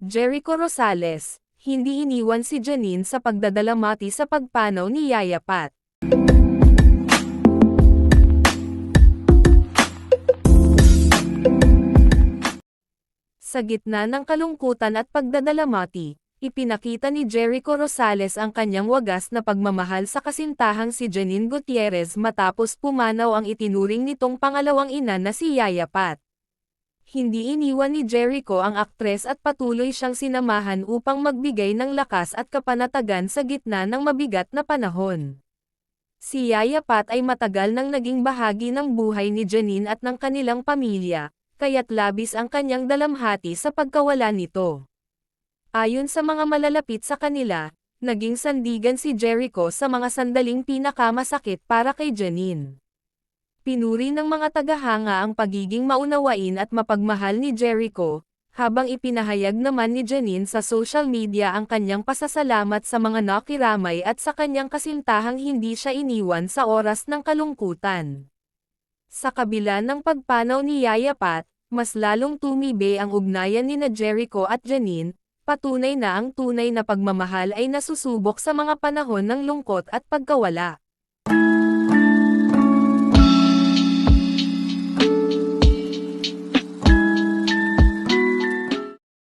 Jericho Rosales, hindi iniwan si Janine sa pagdadalamati sa pagpanaw ni Yaya Pat. Sa gitna ng kalungkutan at pagdadalamati, ipinakita ni Jericho Rosales ang kanyang wagas na pagmamahal sa kasintahang si Janine Gutierrez matapos pumanaw ang itinuring nitong pangalawang ina na si Yaya Pat. Hindi iniwan ni Jericho ang aktres at patuloy siyang sinamahan upang magbigay ng lakas at kapanatagan sa gitna ng mabigat na panahon. Si Yaya Pat ay matagal nang naging bahagi ng buhay ni Janine at ng kanilang pamilya, kaya't labis ang kanyang dalamhati sa pagkawala nito. Ayon sa mga malalapit sa kanila, naging sandigan si Jericho sa mga sandaling pinakamasakit para kay Janine. Pinuri ng mga tagahanga ang pagiging maunawain at mapagmahal ni Jericho, habang ipinahayag naman ni Janine sa social media ang kanyang pasasalamat sa mga nakiramay at sa kanyang kasintahang hindi siya iniwan sa oras ng kalungkutan. Sa kabila ng pagpanaw ni Yaya Pat, mas lalong tumibe ang ugnayan nina Jericho at Janine, patunay na ang tunay na pagmamahal ay nasusubok sa mga panahon ng lungkot at pagkawala.